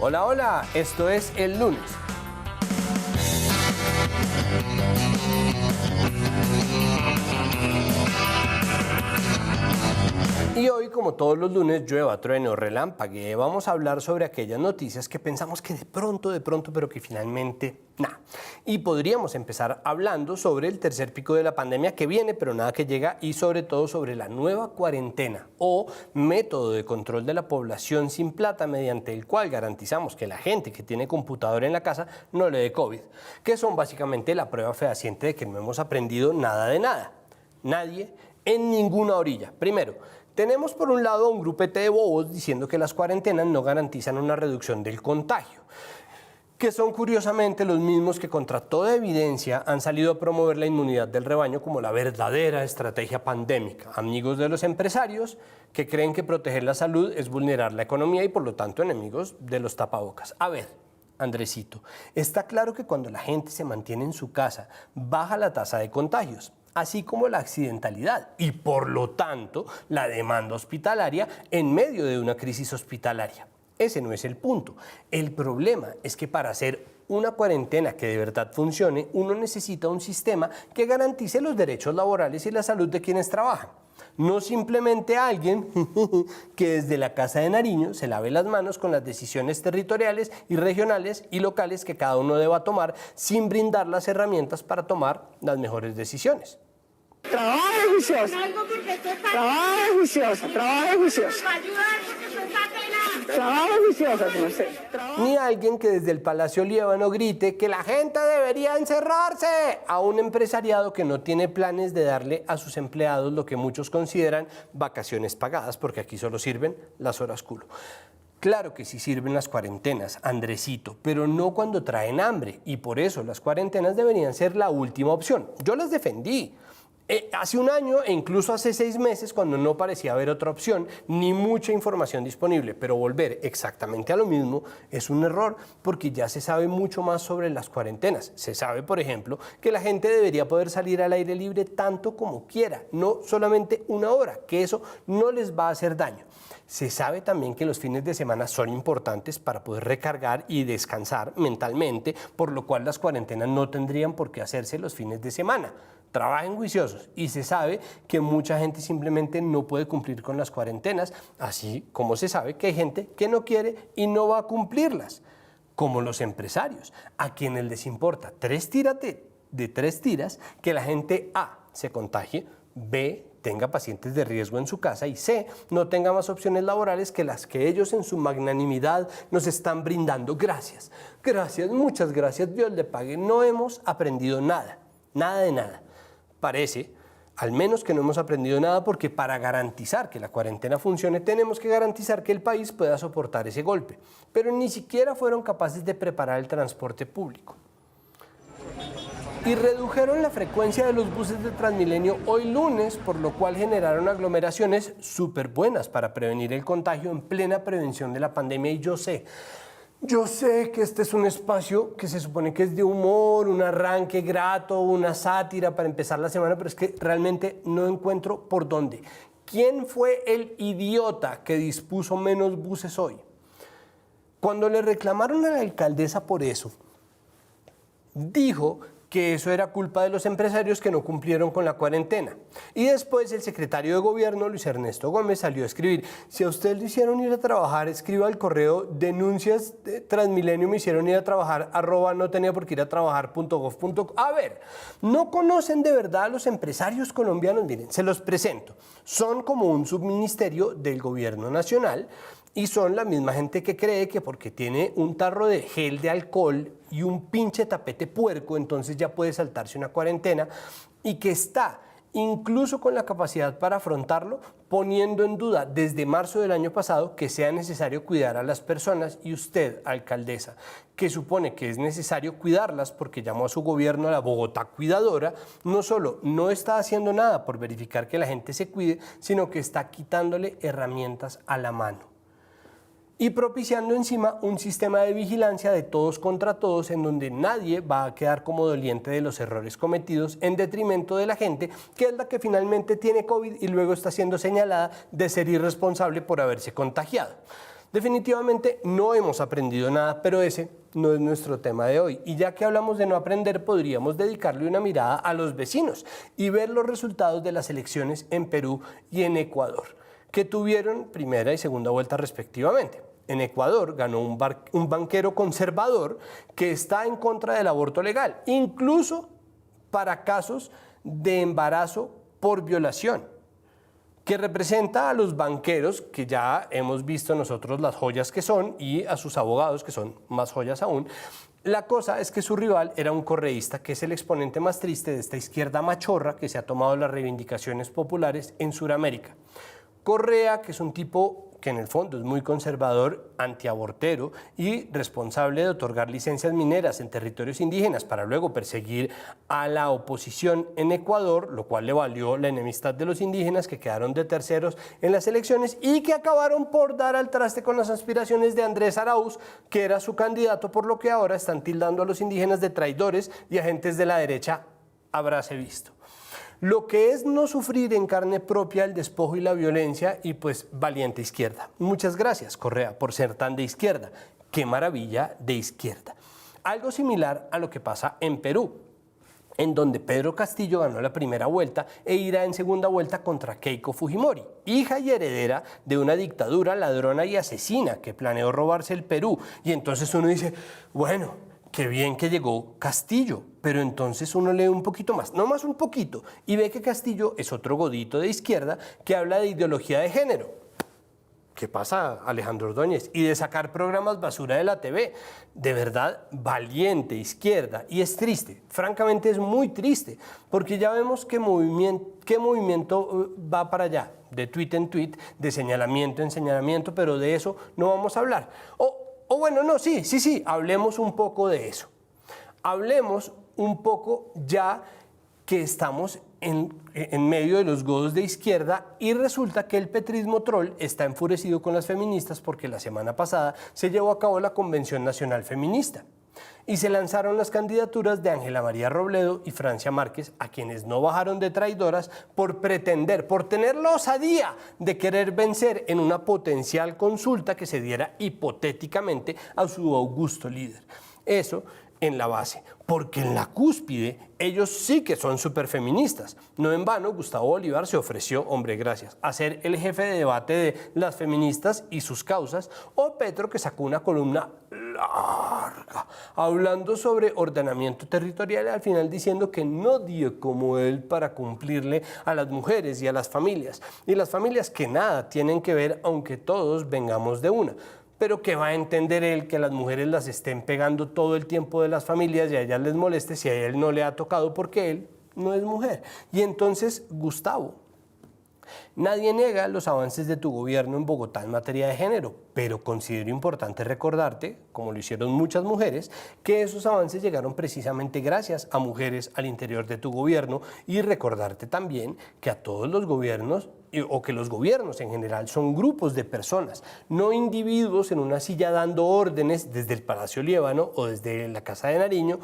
Hola, hola, esto es El Lunes. Y hoy, como todos los lunes, llueva, truene o relámpague, vamos a hablar sobre aquellas noticias que pensamos que de pronto, pero que finalmente nada. Y podríamos empezar hablando sobre el tercer pico de la pandemia que viene, pero nada que llega, y sobre todo sobre la nueva cuarentena o método de control de la población sin plata mediante el cual garantizamos que la gente que tiene computador en la casa no le dé COVID, que son básicamente la prueba fehaciente de que no hemos aprendido nada de nada. Nadie en ninguna orilla. Primero, tenemos por un lado un grupete de bobos diciendo que las cuarentenas no garantizan una reducción del contagio, que son curiosamente los mismos que contra toda evidencia han salido a promover la inmunidad del rebaño como la verdadera estrategia pandémica. Amigos de los empresarios que creen que proteger la salud es vulnerar la economía y por lo tanto enemigos de los tapabocas. A ver, Andresito, está claro que cuando la gente se mantiene en su casa baja la tasa de contagios, así como la accidentalidad y, por lo tanto, la demanda hospitalaria en medio de una crisis hospitalaria. Ese no es el punto. El problema es que para hacer una cuarentena que de verdad funcione, uno necesita un sistema que garantice los derechos laborales y la salud de quienes trabajan. No simplemente alguien que desde la Casa de Nariño se lave las manos con las decisiones territoriales y regionales y locales que cada uno deba tomar sin brindar las herramientas para tomar las mejores decisiones. Trabaje juiciosa, trabaje juiciosa, trabaje juiciosa. Trabaje juiciosa, no sé. Ni alguien que desde el Palacio Líbano grite que la gente debería encerrarse a un empresariado que no tiene planes de darle a sus empleados lo que muchos consideran vacaciones pagadas, porque aquí solo sirven las horas culo. Claro que sí sirven las cuarentenas, Andresito, pero no cuando traen hambre, y por eso las cuarentenas deberían ser la última opción. Yo las defendí. Hace un año e incluso hace 6 meses, cuando no parecía haber otra opción ni mucha información disponible, pero volver exactamente a lo mismo es un error porque ya se sabe mucho más sobre las cuarentenas. Se sabe, por ejemplo, que la gente debería poder salir al aire libre tanto como quiera, no solamente una hora, que eso no les va a hacer daño. Se sabe también que los fines de semana son importantes para poder recargar y descansar mentalmente, por lo cual las cuarentenas no tendrían por qué hacerse los fines de semana. Trabajen juiciosos, y se sabe que mucha gente simplemente no puede cumplir con las cuarentenas, así como se sabe que hay gente que no quiere y no va a cumplirlas, como los empresarios, a quienes les importa 3 tiras que la gente A se contagie, B tenga pacientes de riesgo en su casa y C no tenga más opciones laborales que las que ellos en su magnanimidad nos están brindando. Gracias, muchas gracias, Dios le pague. No hemos aprendido nada de nada. Parece, al menos, que no hemos aprendido nada, porque para garantizar que la cuarentena funcione tenemos que garantizar que el país pueda soportar ese golpe. Pero ni siquiera fueron capaces de preparar el transporte público. Y redujeron la frecuencia de los buses de Transmilenio hoy lunes, por lo cual generaron aglomeraciones súper buenas para prevenir el contagio en plena prevención de la pandemia. Y yo sé que este es un espacio que se supone que es de humor, un arranque grato, una sátira para empezar la semana, pero es que realmente no encuentro por dónde. ¿Quién fue el idiota que dispuso menos buses hoy? Cuando le reclamaron a la alcaldesa por eso, dijo que eso era culpa de los empresarios que no cumplieron con la cuarentena. Y después el secretario de Gobierno, Luis Ernesto Gómez, salió a escribir: si a usted le hicieron ir a trabajar, escriba al correo denuncias de Transmilenio, me hicieron ir a trabajar, @ no tenía por qué ir a trabajar.gov.co. A ver, ¿no conocen de verdad a los empresarios colombianos? Miren, se los presento. Son como un subministerio del Gobierno Nacional, y son la misma gente que cree que porque tiene un tarro de gel de alcohol y un pinche tapete puerco, entonces ya puede saltarse una cuarentena, y que está, incluso con la capacidad para afrontarlo, poniendo en duda desde marzo del año pasado que sea necesario cuidar a las personas. Y usted, alcaldesa, que supone que es necesario cuidarlas porque llamó a su gobierno a la Bogotá cuidadora, no solo no está haciendo nada por verificar que la gente se cuide, sino que está quitándole herramientas a la mano. Y propiciando encima un sistema de vigilancia de todos contra todos, en donde nadie va a quedar como doliente de los errores cometidos, en detrimento de la gente, que es la que finalmente tiene COVID y luego está siendo señalada de ser irresponsable por haberse contagiado. Definitivamente no hemos aprendido nada, pero ese no es nuestro tema de hoy. Y ya que hablamos de no aprender, podríamos dedicarle una mirada a los vecinos y ver los resultados de las elecciones en Perú y en Ecuador, que tuvieron primera y segunda vuelta respectivamente. En Ecuador ganó un banquero conservador que está en contra del aborto legal, incluso para casos de embarazo por violación, que representa a los banqueros, que ya hemos visto nosotros las joyas que son, y a sus abogados, que son más joyas aún. La cosa es que su rival era un correísta, que es el exponente más triste de esta izquierda machorra que se ha tomado las reivindicaciones populares en Sudamérica. Correa, que es un tipo que en el fondo es muy conservador, antiabortero y responsable de otorgar licencias mineras en territorios indígenas para luego perseguir a la oposición en Ecuador, lo cual le valió la enemistad de los indígenas, que quedaron de terceros en las elecciones y que acabaron por dar al traste con las aspiraciones de Andrés Arauz, que era su candidato, por lo que ahora están tildando a los indígenas de traidores y agentes de la derecha, habráse visto. Lo que es no sufrir en carne propia el despojo y la violencia, y pues valiente izquierda. Muchas gracias, Correa, por ser tan de izquierda. Qué maravilla de izquierda. Algo similar a lo que pasa en Perú, en donde Pedro Castillo ganó la primera vuelta e irá en segunda vuelta contra Keiko Fujimori, hija y heredera de una dictadura ladrona y asesina que planeó robarse el Perú. Y entonces uno dice, bueno, qué bien que llegó Castillo, pero entonces uno lee un poquito más, no más un poquito, y ve que Castillo es otro godito de izquierda que habla de ideología de género. ¿Qué pasa, Alejandro Ordóñez? Y de sacar programas basura de la TV. De verdad, valiente izquierda. Y es triste, francamente es muy triste, porque ya vemos qué movimiento va para allá, de tweet en tweet, de señalamiento en señalamiento, pero de eso no vamos a hablar. O bueno, no, sí, hablemos un poco de eso. Hablemos un poco ya que estamos en medio de los godos de izquierda y resulta que el petrismo troll está enfurecido con las feministas porque la semana pasada se llevó a cabo la Convención Nacional Feminista y se lanzaron las candidaturas de Ángela María Robledo y Francia Márquez, a quienes no bajaron de traidoras por tener la osadía de querer vencer en una potencial consulta que se diera hipotéticamente a su augusto líder. Eso en la base, porque en la cúspide ellos sí que son superfeministas. No en vano, Gustavo Bolívar se ofreció, hombre, gracias, a ser el jefe de debate de las feministas y sus causas, o Petro, que sacó una columna larga hablando sobre ordenamiento territorial y al final diciendo que no dio como él para cumplirle a las mujeres y a las familias, y las familias que nada tienen que ver, aunque todos vengamos de una. Pero que va a entender él que las mujeres las estén pegando todo el tiempo de las familias y a ellas les moleste si a él no le ha tocado porque él no es mujer. Y entonces, Gustavo, nadie niega los avances de tu gobierno en Bogotá en materia de género, pero considero importante recordarte, como lo hicieron muchas mujeres, que esos avances llegaron precisamente gracias a mujeres al interior de tu gobierno, y recordarte también que a todos los gobiernos, o que los gobiernos en general son grupos de personas, no individuos en una silla dando órdenes desde el Palacio Líbano o desde la Casa de Nariño,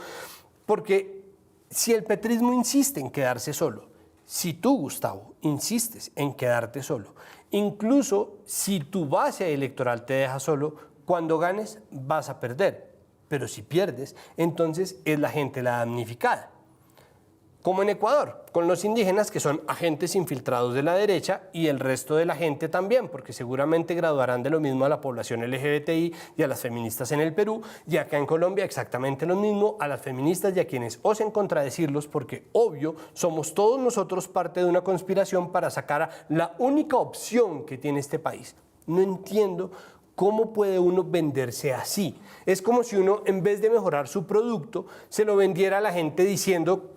porque si el petrismo insiste en quedarse solo, si tú, Gustavo, insistes en quedarte solo, incluso si tu base electoral te deja solo, cuando ganes vas a perder, pero si pierdes, entonces es la gente la damnificada. Como en Ecuador, con los indígenas que son agentes infiltrados de la derecha y el resto de la gente también, porque seguramente graduarán de lo mismo a la población LGBTI y a las feministas en el Perú, y acá en Colombia exactamente lo mismo a las feministas y a quienes osen contradecirlos, porque obvio somos todos nosotros parte de una conspiración para sacar a la única opción que tiene este país. No entiendo cómo puede uno venderse así. Es como si uno, en vez de mejorar su producto, se lo vendiera a la gente diciendo: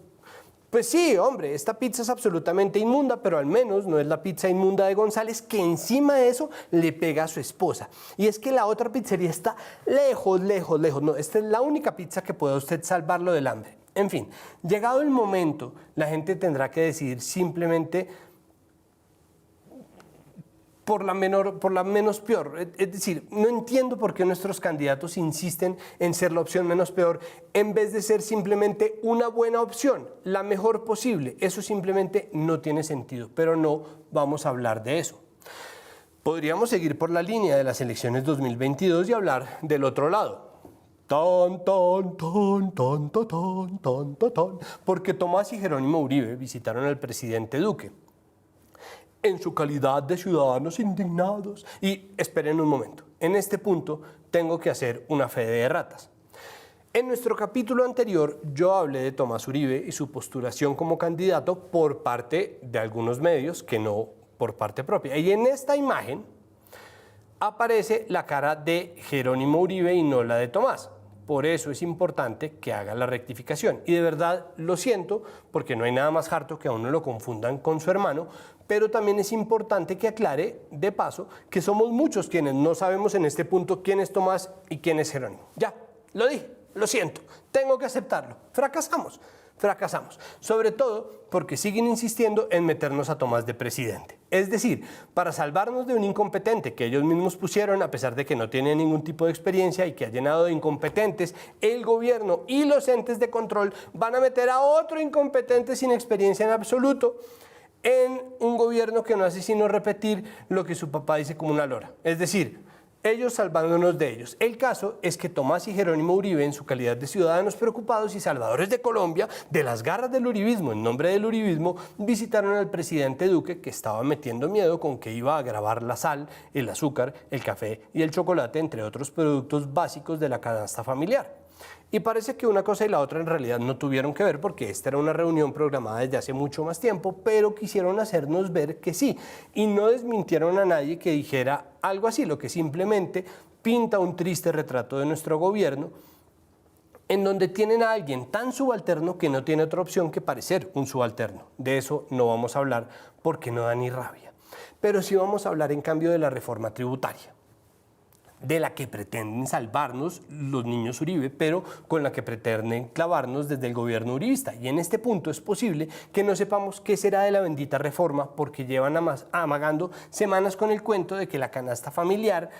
pues sí, hombre, esta pizza es absolutamente inmunda, pero al menos no es la pizza inmunda de González, que encima de eso le pega a su esposa. Y es que la otra pizzería está lejos. No, esta es la única pizza que pueda usted salvarlo del hambre. En fin, llegado el momento, la gente tendrá que decidir simplemente por la menos peor. Es decir, no entiendo por qué nuestros candidatos insisten en ser la opción menos peor en vez de ser simplemente una buena opción, la mejor posible. Eso simplemente no tiene sentido, pero no vamos a hablar de eso. Podríamos seguir por la línea de las elecciones 2022 y hablar del otro lado. Ton, ton, ton, ton, ton, ton, ton, ton, ton, porque Tomás y Jerónimo Uribe visitaron al presidente Duque en su calidad de ciudadanos indignados. Y esperen un momento, en este punto tengo que hacer una fe de erratas. En nuestro capítulo anterior yo hablé de Tomás Uribe y su postulación como candidato por parte de algunos medios, que no por parte propia. Y en esta imagen aparece la cara de Jerónimo Uribe y no la de Tomás. Por eso es importante que haga la rectificación. Y de verdad lo siento, porque no hay nada más harto que a uno lo confundan con su hermano, pero también es importante que aclare, de paso, que somos muchos quienes no sabemos en este punto quién es Tomás y quién es Jerónimo. Ya, lo dije, lo siento, tengo que aceptarlo. Fracasamos. Sobre todo porque siguen insistiendo en meternos a Tomás de presidente. Es decir, para salvarnos de un incompetente que ellos mismos pusieron, a pesar de que no tiene ningún tipo de experiencia y que ha llenado de incompetentes, el gobierno y los entes de control van a meter a otro incompetente sin experiencia en absoluto en un gobierno que no hace sino repetir lo que su papá dice como una lora. Es decir, ellos salvándonos de ellos. El caso es que Tomás y Jerónimo Uribe, en su calidad de ciudadanos preocupados y salvadores de Colombia, de las garras del uribismo, en nombre del uribismo, visitaron al presidente Duque, que estaba metiendo miedo con que iba a grabar la sal, el azúcar, el café y el chocolate, entre otros productos básicos de la canasta familiar. Y parece que una cosa y la otra en realidad no tuvieron que ver, porque esta era una reunión programada desde hace mucho más tiempo, pero quisieron hacernos ver que sí, y no desmintieron a nadie que dijera algo así, lo que simplemente pinta un triste retrato de nuestro gobierno, en donde tienen a alguien tan subalterno que no tiene otra opción que parecer un subalterno. De eso no vamos a hablar porque no da ni rabia. Pero sí vamos a hablar en cambio de la reforma tributaria, de la que pretenden salvarnos los niños Uribe, pero con la que pretenden clavarnos desde el gobierno uribista. Y en este punto es posible que no sepamos qué será de la bendita reforma, porque llevan amagando semanas con el cuento de que la canasta familiar,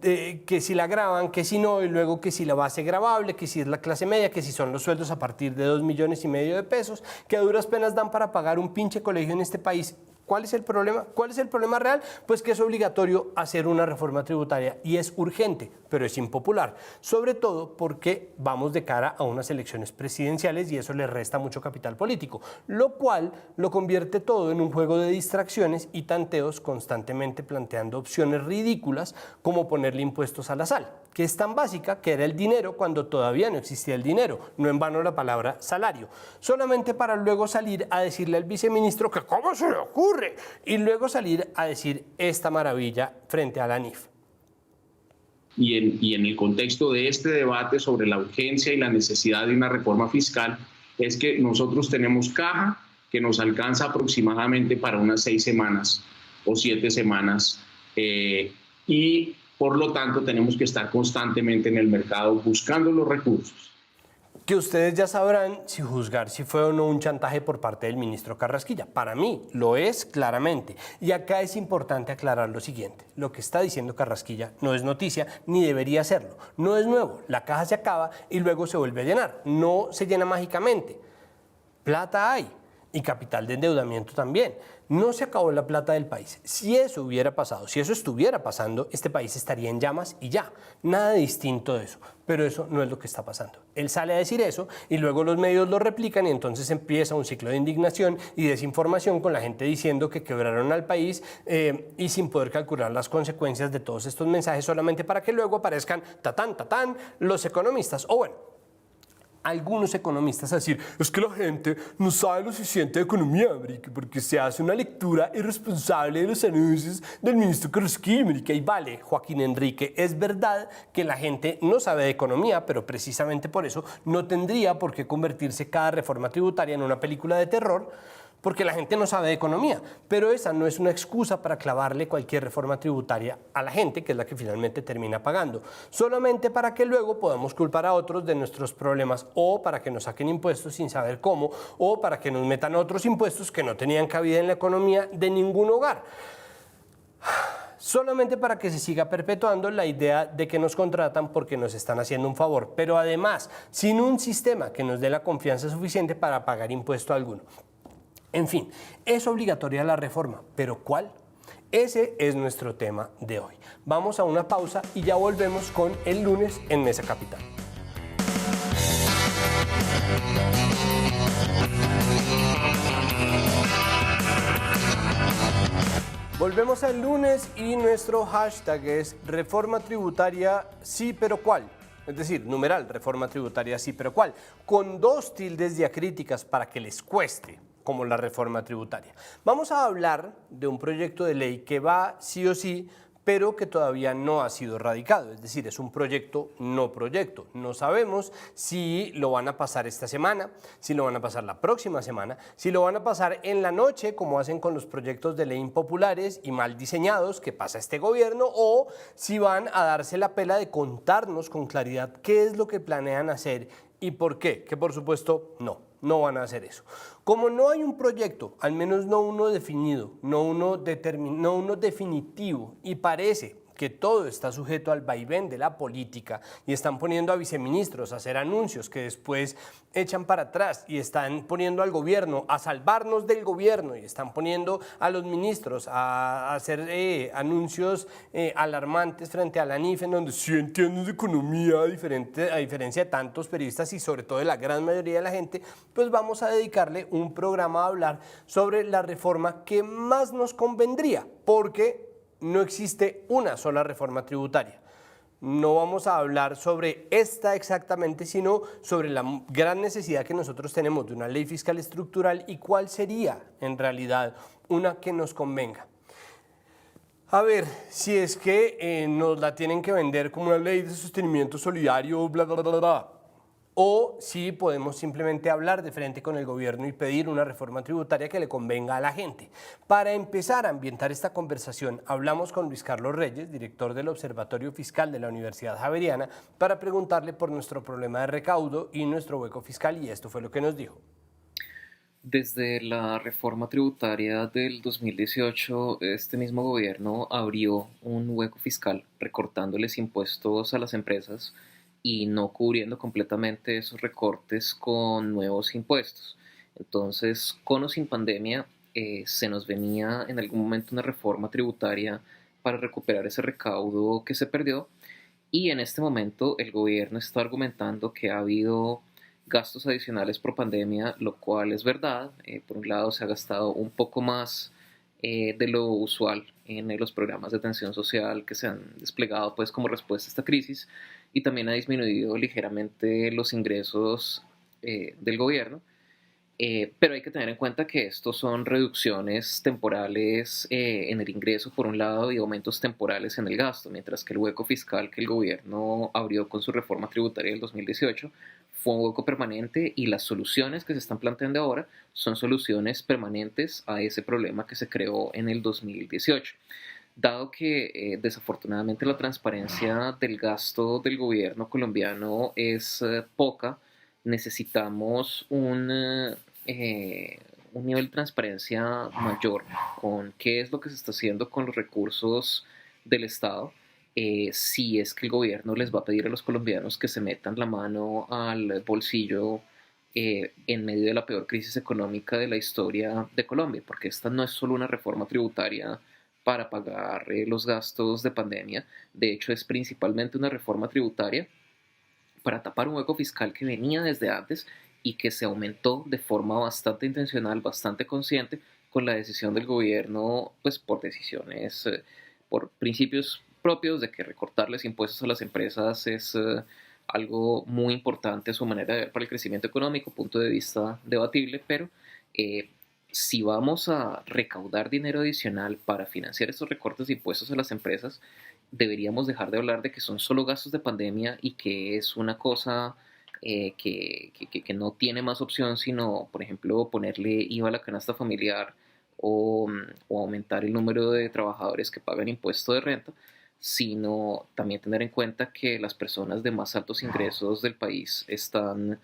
que si la graban, que si no, y luego que si la base gravable, que si es la clase media, que si son los sueldos a partir de 2,5 millones de pesos, que a duras penas dan para pagar un pinche colegio en este país. ¿Cuál es el problema? ¿Cuál es el problema real? Pues que es obligatorio hacer una reforma tributaria y es urgente, pero es impopular. Sobre todo porque vamos de cara a unas elecciones presidenciales y eso le resta mucho capital político, lo cual lo convierte todo en un juego de distracciones y tanteos, constantemente planteando opciones ridículas como ponerle impuestos a la sal, que es tan básica que era el dinero cuando todavía no existía el dinero, no en vano la palabra salario, solamente para luego salir a decirle al viceministro que cómo se le ocurre, y luego salir a decir esta maravilla frente a la ANIF. Y en el contexto de este debate sobre la urgencia y la necesidad de una reforma fiscal, es que nosotros tenemos caja que nos alcanza aproximadamente para unas 6 semanas o 7 semanas, y por lo tanto tenemos que estar constantemente en el mercado buscando los recursos. Que ustedes ya sabrán si juzgar si fue o no un chantaje por parte del ministro Carrasquilla. Para mí lo es claramente. Y acá es importante aclarar lo siguiente. Lo que está diciendo Carrasquilla no es noticia ni debería serlo. No es nuevo. La caja se acaba y luego se vuelve a llenar. No se llena mágicamente. Plata hay y capital de endeudamiento también. No se acabó la plata del país. Si eso hubiera pasado, si eso estuviera pasando, este país estaría en llamas y ya. Nada distinto de eso. Pero eso no es lo que está pasando. Él sale a decir eso y luego los medios lo replican y entonces empieza un ciclo de indignación y desinformación con la gente diciendo que quebraron al país y sin poder calcular las consecuencias de todos estos mensajes solamente para que luego aparezcan tatán, tatán, los economistas. O bueno, algunos economistas a decir, es que la gente no sabe lo suficiente de economía, marica, porque se hace una lectura irresponsable de los anuncios del ministro Carrasquilla, marica. Y vale, Joaquín Enrique, es verdad que la gente no sabe de economía, pero precisamente por eso no tendría por qué convertirse cada reforma tributaria en una película de terror, porque la gente no sabe de economía, pero esa no es una excusa para clavarle cualquier reforma tributaria a la gente, que es la que finalmente termina pagando, solamente para que luego podamos culpar a otros de nuestros problemas o para que nos saquen impuestos sin saber cómo o para que nos metan otros impuestos que no tenían cabida en la economía de ningún hogar. Solamente para que se siga perpetuando la idea de que nos contratan porque nos están haciendo un favor, pero además sin un sistema que nos dé la confianza suficiente para pagar impuesto alguno. En fin, es obligatoria la reforma, pero ¿cuál? Ese es nuestro tema de hoy. Vamos a una pausa y ya volvemos con el lunes en Mesa Capital. Volvemos al lunes y nuestro hashtag es reforma tributaria sí pero cuál. Es decir, numeral, reforma tributaria sí pero cuál, con 2 tildes diacríticas para que les cueste, como la reforma tributaria. Vamos a hablar de un proyecto de ley que va sí o sí, pero que todavía no ha sido radicado, es decir, es un proyecto no proyecto. No sabemos si lo van a pasar esta semana, si lo van a pasar la próxima semana, si lo van a pasar en la noche, como hacen con los proyectos de ley impopulares y mal diseñados que pasa este gobierno, o si van a darse la pela de contarnos con claridad qué es lo que planean hacer y por qué, que por supuesto no van a hacer eso. Como no hay un proyecto, al menos no uno definido, no uno definitivo, y parece que todo está sujeto al vaivén de la política y están poniendo a viceministros a hacer anuncios que después echan para atrás y están poniendo al gobierno a salvarnos del gobierno y están poniendo a los ministros a hacer anuncios alarmantes frente a la NIF, en donde sí entienden de economía a diferencia de tantos periodistas y sobre todo de la gran mayoría de la gente, pues vamos a dedicarle un programa a hablar sobre la reforma que más nos convendría, porque no existe una sola reforma tributaria. No vamos a hablar sobre esta exactamente, sino sobre la gran necesidad que nosotros tenemos de una ley fiscal estructural y cuál sería en realidad una que nos convenga. A ver, si es que nos la tienen que vender como una ley de sostenimiento solidario, bla, bla, bla, bla, o si podemos simplemente hablar de frente con el gobierno y pedir una reforma tributaria que le convenga a la gente. Para empezar a ambientar esta conversación, hablamos con Luis Carlos Reyes, director del Observatorio Fiscal de la Universidad Javeriana, para preguntarle por nuestro problema de recaudo y nuestro hueco fiscal, y esto fue lo que nos dijo. Desde la reforma tributaria del 2018, este mismo gobierno abrió un hueco fiscal recortándoles impuestos a las empresas y no cubriendo completamente esos recortes con nuevos impuestos. Entonces, con o sin pandemia, se nos venía en algún momento una reforma tributaria para recuperar ese recaudo que se perdió, y en este momento el gobierno está argumentando que ha habido gastos adicionales por pandemia, lo cual es verdad. Por un lado, se ha gastado un poco más de lo usual en los programas de atención social que se han desplegado pues como respuesta a esta crisis, y también ha disminuido ligeramente los ingresos del gobierno, pero hay que tener en cuenta que estos son reducciones temporales en el ingreso por un lado y aumentos temporales en el gasto, mientras que el hueco fiscal que el gobierno abrió con su reforma tributaria del 2018 fue un hueco permanente, y las soluciones que se están planteando ahora son soluciones permanentes a ese problema que se creó en el 2018. Dado que desafortunadamente la transparencia del gasto del gobierno colombiano es poca, necesitamos un nivel de transparencia mayor con qué es lo que se está haciendo con los recursos del Estado. Si es que el gobierno les va a pedir a los colombianos que se metan la mano al bolsillo en medio de la peor crisis económica de la historia de Colombia, porque esta no es solo una reforma tributaria para pagar los gastos de pandemia. De hecho, es principalmente una reforma tributaria para tapar un hueco fiscal que venía desde antes y que se aumentó de forma bastante intencional, bastante consciente, con la decisión del gobierno, pues por decisiones, por principios propios de que recortarles impuestos a las empresas es algo muy importante a su manera de ver para el crecimiento económico, punto de vista debatible, pero si vamos a recaudar dinero adicional para financiar estos recortes de impuestos a las empresas, deberíamos dejar de hablar de que son solo gastos de pandemia y que es una cosa que no tiene más opción sino, por ejemplo, ponerle IVA a la canasta familiar o aumentar el número de trabajadores que pagan impuesto de renta, sino también tener en cuenta que las personas de más altos ingresos del país están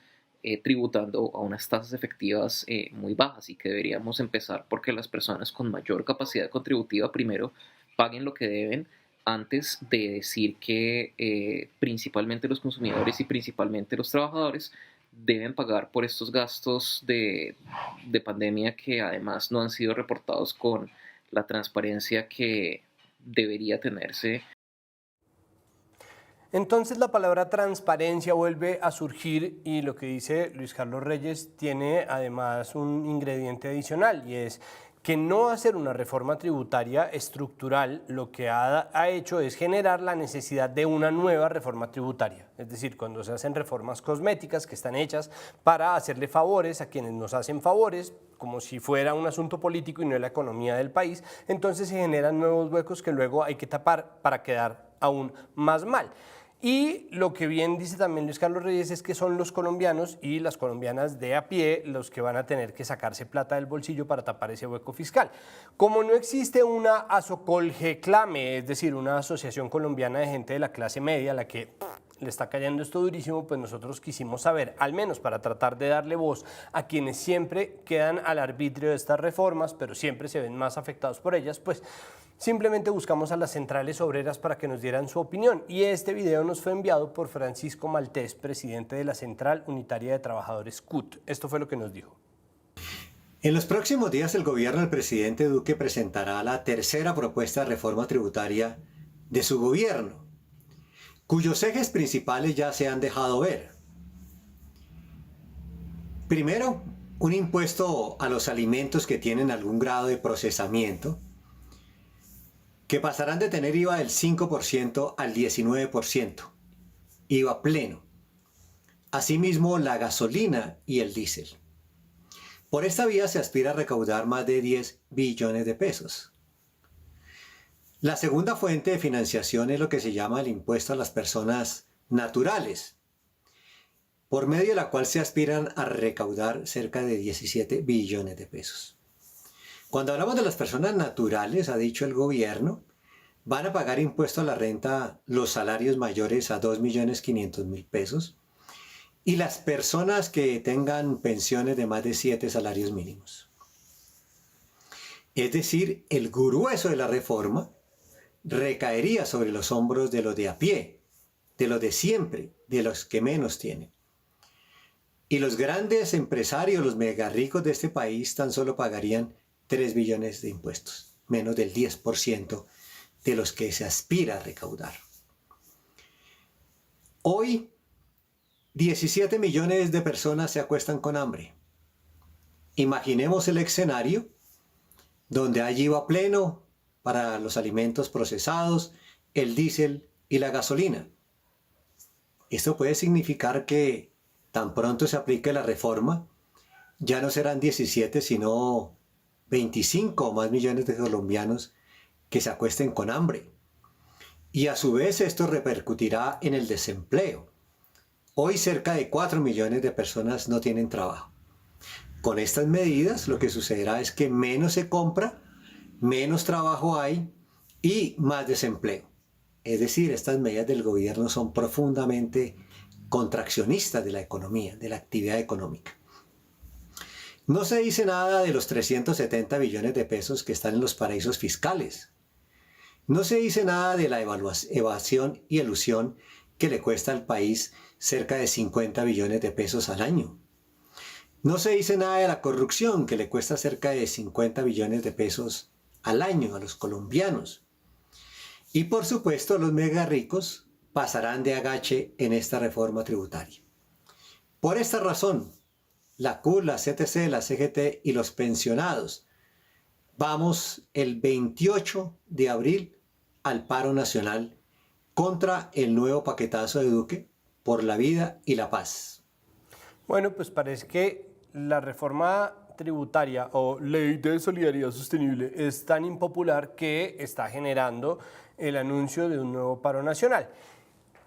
tributando a unas tasas efectivas muy bajas, y que deberíamos empezar porque las personas con mayor capacidad contributiva primero paguen lo que deben, antes de decir que principalmente los consumidores y principalmente los trabajadores deben pagar por estos gastos de pandemia que además no han sido reportados con la transparencia que debería tenerse. Entonces la palabra transparencia vuelve a surgir y lo que dice Luis Carlos Reyes tiene además un ingrediente adicional y es que no hacer una reforma tributaria estructural lo que ha hecho es generar la necesidad de una nueva reforma tributaria. Es decir, cuando se hacen reformas cosméticas que están hechas para hacerle favores a quienes nos hacen favores, como si fuera un asunto político y no la economía del país, entonces se generan nuevos huecos que luego hay que tapar para quedar aún más mal. Y lo que bien dice también Luis Carlos Reyes es que son los colombianos y las colombianas de a pie los que van a tener que sacarse plata del bolsillo para tapar ese hueco fiscal. Como no existe una ASOCOLGECLAME, es decir, una asociación colombiana de gente de la clase media a la que le está cayendo esto durísimo, pues nosotros quisimos saber, al menos para tratar de darle voz a quienes siempre quedan al arbitrio de estas reformas, pero siempre se ven más afectados por ellas, pues simplemente buscamos a las centrales obreras para que nos dieran su opinión y este video nos fue enviado por Francisco Maltés, presidente de la Central Unitaria de Trabajadores CUT. Esto fue lo que nos dijo. En los próximos días el gobierno del presidente Duque presentará la tercera propuesta de reforma tributaria de su gobierno, cuyos ejes principales ya se han dejado ver. Primero, un impuesto a los alimentos que tienen algún grado de procesamiento, que pasarán de tener IVA del 5% al 19%, IVA pleno. Asimismo, la gasolina y el diésel. Por esta vía se aspira a recaudar más de 10 billones de pesos. La segunda fuente de financiación es lo que se llama el impuesto a las personas naturales, por medio de la cual se aspiran a recaudar cerca de 17 billones de pesos. Cuando hablamos de las personas naturales, ha dicho el gobierno, van a pagar impuesto a la renta los salarios mayores a 2.500.000 pesos y las personas que tengan pensiones de más de 7 salarios mínimos. Es decir, el grueso de la reforma recaería sobre los hombros de los de a pie, de los de siempre, de los que menos tienen. Y los grandes empresarios, los mega ricos de este país, tan solo pagarían 3 billones de impuestos, menos del 10% de los que se aspira a recaudar. Hoy, 17 millones de personas se acuestan con hambre. Imaginemos el escenario donde hay IVA pleno para los alimentos procesados, el diésel y la gasolina. Esto puede significar que tan pronto se aplique la reforma, ya no serán 17, sino 25 o más millones de colombianos que se acuesten con hambre. Y a su vez esto repercutirá en el desempleo. Hoy cerca de 4 millones de personas no tienen trabajo. Con estas medidas lo que sucederá es que menos se compra, menos trabajo hay y más desempleo. Es decir, estas medidas del gobierno son profundamente contraccionistas de la economía, de la actividad económica. No se dice nada de los 370 billones de pesos que están en los paraísos fiscales. No se dice nada de la evasión y elusión que le cuesta al país cerca de 50 billones de pesos al año. No se dice nada de la corrupción que le cuesta cerca de 50 billones de pesos al año a los colombianos. Y por supuesto los mega ricos pasarán de agache en esta reforma tributaria. Por esta razón, la CUT, la CTC, la CGT y los pensionados vamos el 28 de abril al paro nacional contra el nuevo paquetazo de Duque por la vida y la paz. Bueno, pues parece que la reforma tributaria o ley de solidaridad sostenible es tan impopular que está generando el anuncio de un nuevo paro nacional.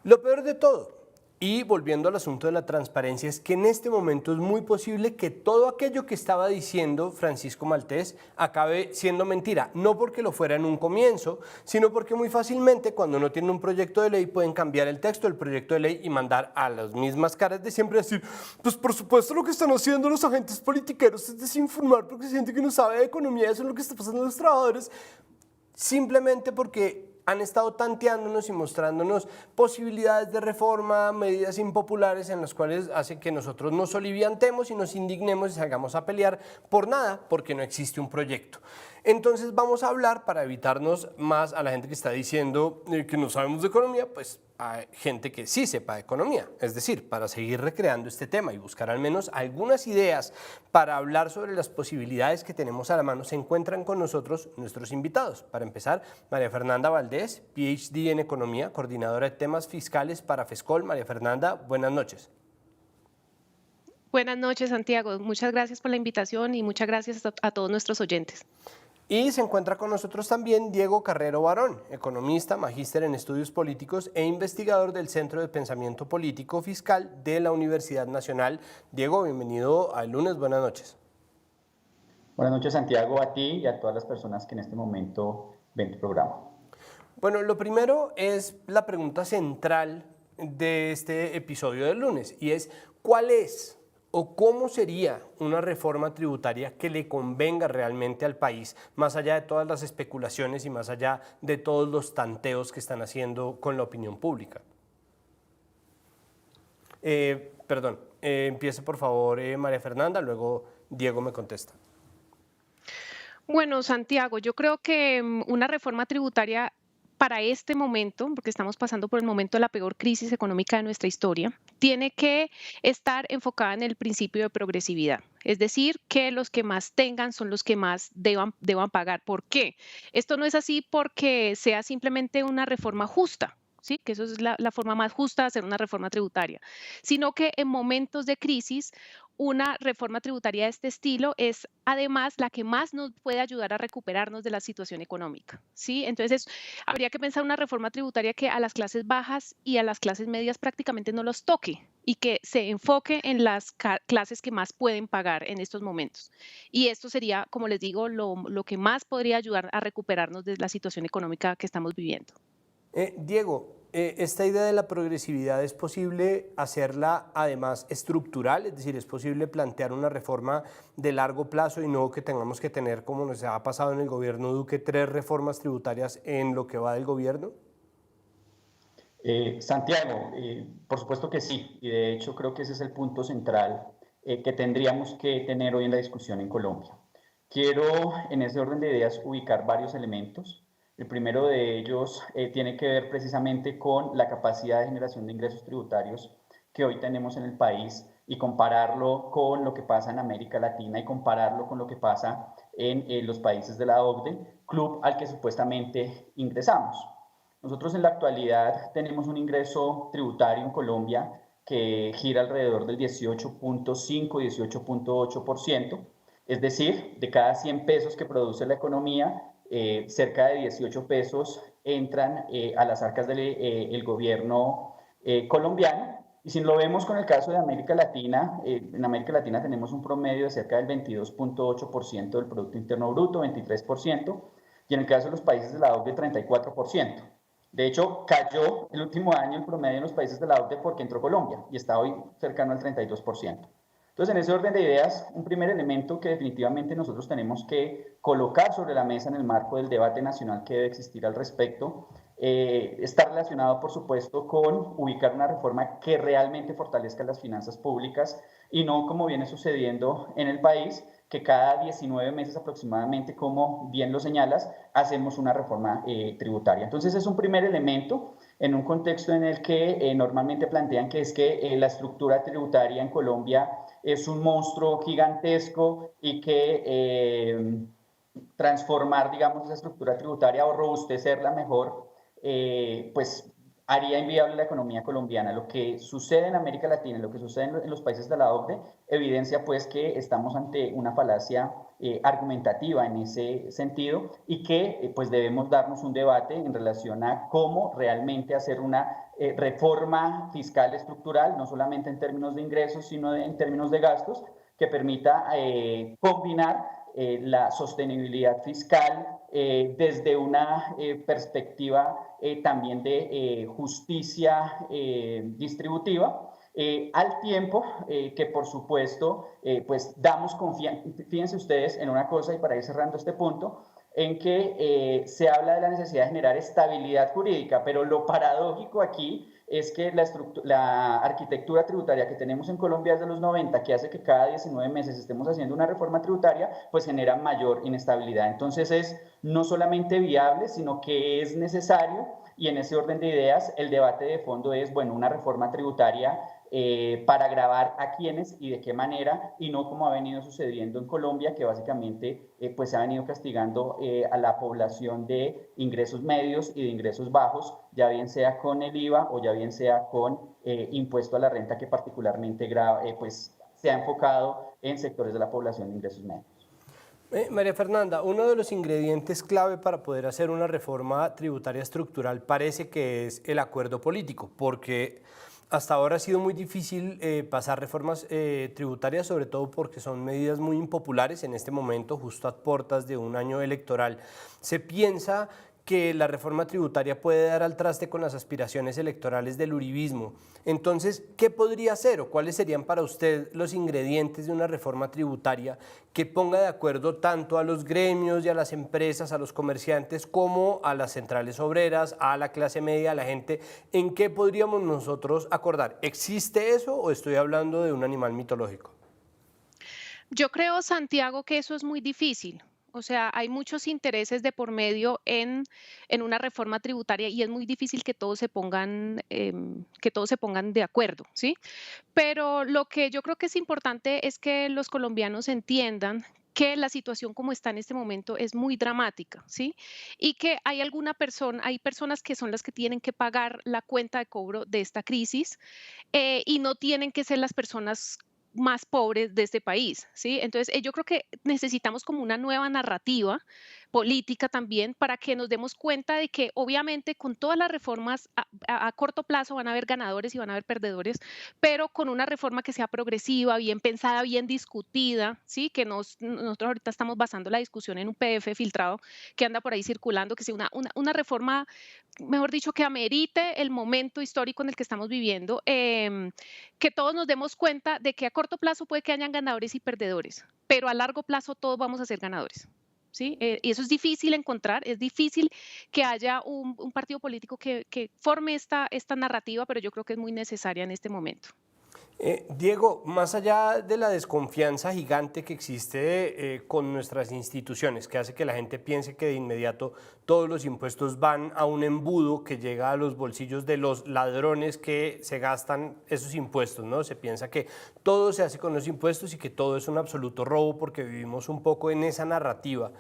Lo peor de todo, y volviendo al asunto de la transparencia, es que en este momento es muy posible que todo aquello que estaba diciendo Francisco Maltés acabe siendo mentira, no porque lo fuera en un comienzo, sino porque muy fácilmente cuando no tienen un proyecto de ley pueden cambiar el texto del proyecto de ley y mandar a las mismas caras de siempre decir, pues por supuesto lo que están haciendo los agentes politiqueros es desinformar porque se siente que no sabe de economía, eso es lo que está pasando a los trabajadores, simplemente porque han estado tanteándonos y mostrándonos posibilidades de reforma, medidas impopulares en las cuales hacen que nosotros nos soliviantemos y nos indignemos y salgamos a pelear por nada, porque no existe un proyecto. Entonces vamos a hablar, para evitarnos más a la gente que está diciendo que no sabemos de economía, pues a gente que sí sepa de economía. Es decir, para seguir recreando este tema y buscar al menos algunas ideas para hablar sobre las posibilidades que tenemos a la mano, se encuentran con nosotros nuestros invitados. Para empezar, María Fernanda Valdés, PhD en Economía, coordinadora de temas fiscales para FESCOL. María Fernanda, buenas noches. Buenas noches, Santiago. Muchas gracias por la invitación y muchas gracias a todos nuestros oyentes. Y se encuentra con nosotros también Diego Carrero Barón, economista, magíster en estudios políticos e investigador del Centro de Pensamiento Político Fiscal de la Universidad Nacional. Diego, bienvenido al lunes, buenas noches. Buenas noches, Santiago, a ti y a todas las personas que en este momento ven tu programa. Bueno, lo primero es la pregunta central de este episodio del lunes y es ¿cuál es o cómo sería una reforma tributaria que le convenga realmente al país, más allá de todas las especulaciones y más allá de todos los tanteos que están haciendo con la opinión pública? Empiece por favor María Fernanda, luego Diego me contesta. Bueno, Santiago, yo creo que una reforma tributaria para este momento, porque estamos pasando por el momento de la peor crisis económica de nuestra historia, tiene que estar enfocada en el principio de progresividad. Es decir, que los que más tengan son los que más deban pagar. ¿Por qué? Esto no es así porque sea simplemente una reforma justa, ¿sí? Que eso es la forma más justa de hacer una reforma tributaria, sino que en momentos de crisis una reforma tributaria de este estilo es además la que más nos puede ayudar a recuperarnos de la situación económica, ¿sí? Entonces, habría que pensar una reforma tributaria que a las clases bajas y a las clases medias prácticamente no los toque y que se enfoque en las clases que más pueden pagar en estos momentos. Y esto sería, como les digo, lo que más podría ayudar a recuperarnos de la situación económica que estamos viviendo. Diego, esta idea de la progresividad es posible hacerla además estructural, es decir, es posible plantear una reforma de largo plazo y no que tengamos que tener, como nos ha pasado en el gobierno Duque, 3 reformas tributarias en lo que va del gobierno. Santiago, por supuesto que sí, y de hecho creo que ese es el punto central que tendríamos que tener hoy en la discusión en Colombia. Quiero en ese orden de ideas ubicar varios elementos. El primero de ellos tiene que ver precisamente con la capacidad de generación de ingresos tributarios que hoy tenemos en el país y compararlo con lo que pasa en América Latina y compararlo con lo que pasa en los países de la OCDE, club al que supuestamente ingresamos. Nosotros en la actualidad tenemos un ingreso tributario en Colombia que gira alrededor del 18.5-18.8%, es decir, de cada 100 pesos que produce la economía, cerca de 18 pesos entran a las arcas del gobierno colombiano. Y si lo vemos con el caso de América Latina, en América Latina tenemos un promedio de cerca del 22.8% del Producto Interno Bruto, 23%, y en el caso de los países de la OCDE, 34%. De hecho, cayó el último año el promedio en los países de la OCDE porque entró Colombia y está hoy cercano al 32%. Entonces, en ese orden de ideas, un primer elemento que definitivamente nosotros tenemos que colocar sobre la mesa en el marco del debate nacional que debe existir al respecto, está relacionado, por supuesto, con ubicar una reforma que realmente fortalezca las finanzas públicas y no como viene sucediendo en el país, que cada 19 meses aproximadamente, como bien lo señalas, hacemos una reforma tributaria. Entonces, es un primer elemento en un contexto en el que normalmente plantean que es que la estructura tributaria en Colombia es un monstruo gigantesco y que transformar, digamos, esa estructura tributaria o robustecerla mejor, pues haría inviable la economía colombiana. Lo que sucede en América Latina, lo que sucede en los países de la OCDE, evidencia pues que estamos ante una falacia argumentativa en ese sentido y que pues debemos darnos un debate en relación a cómo realmente hacer una reforma fiscal estructural, no solamente en términos de ingresos, sino en términos de gastos, que permita combinar la sostenibilidad fiscal desde una perspectiva también de justicia distributiva, al tiempo que por supuesto pues damos confianza. Fíjense ustedes en una cosa, y para ir cerrando este punto, en que se habla de la necesidad de generar estabilidad jurídica, pero lo paradójico aquí es que la arquitectura tributaria que tenemos en Colombia desde los 90, que hace que cada 19 meses estemos haciendo una reforma tributaria, pues genera mayor inestabilidad. Entonces es no solamente viable, sino que es necesario, y en ese orden de ideas el debate de fondo es, bueno, una reforma tributaria para gravar a quiénes y de qué manera, y no como ha venido sucediendo en Colombia, que básicamente pues se ha venido castigando a la población de ingresos medios y de ingresos bajos, ya bien sea con el IVA o ya bien sea con impuesto a la renta, que particularmente pues se ha enfocado en sectores de la población de ingresos medios. María Fernanda, uno de los ingredientes clave para poder hacer una reforma tributaria estructural parece que es el acuerdo político, porque hasta ahora ha sido muy difícil pasar reformas tributarias, sobre todo porque son medidas muy impopulares en este momento, justo a puertas de un año electoral. Se piensa que la reforma tributaria puede dar al traste con las aspiraciones electorales del uribismo. Entonces, ¿qué podría hacer o cuáles serían para usted los ingredientes de una reforma tributaria que ponga de acuerdo tanto a los gremios y a las empresas, a los comerciantes, como a las centrales obreras, a la clase media, a la gente? ¿En qué podríamos nosotros acordar? ¿Existe eso o estoy hablando de un animal mitológico? Yo creo, Santiago, que eso es muy difícil. O sea, hay muchos intereses de por medio en una reforma tributaria y es muy difícil que todos se pongan de acuerdo, ¿sí? Pero lo que yo creo que es importante es que los colombianos entiendan que la situación como está en este momento es muy dramática, ¿sí? Y que hay personas que son las que tienen que pagar la cuenta de cobro de esta crisis, y no tienen que ser las personas más pobres de este país, ¿sí? Entonces, yo creo que necesitamos como una nueva narrativa política también para que nos demos cuenta de que obviamente con todas las reformas a corto plazo van a haber ganadores y van a haber perdedores, pero con una reforma que sea progresiva, bien pensada, bien discutida, ¿sí? Que nosotros ahorita estamos basando la discusión en un PDF filtrado que anda por ahí circulando, que sea una reforma, mejor dicho, que amerite el momento histórico en el que estamos viviendo, que todos nos demos cuenta de que a corto plazo puede que hayan ganadores y perdedores, pero a largo plazo todos vamos a ser ganadores. ¿Sí? Y eso es difícil encontrar, es difícil que haya un partido político que forme esta narrativa, pero yo creo que es muy necesaria en este momento. Diego, más allá de la desconfianza gigante que existe con nuestras instituciones, que hace que la gente piense que de inmediato todos los impuestos van a un embudo que llega a los bolsillos de los ladrones que se gastan esos impuestos, ¿no? Se piensa que todo se hace con los impuestos y que todo es un absoluto robo porque vivimos un poco en esa narrativa.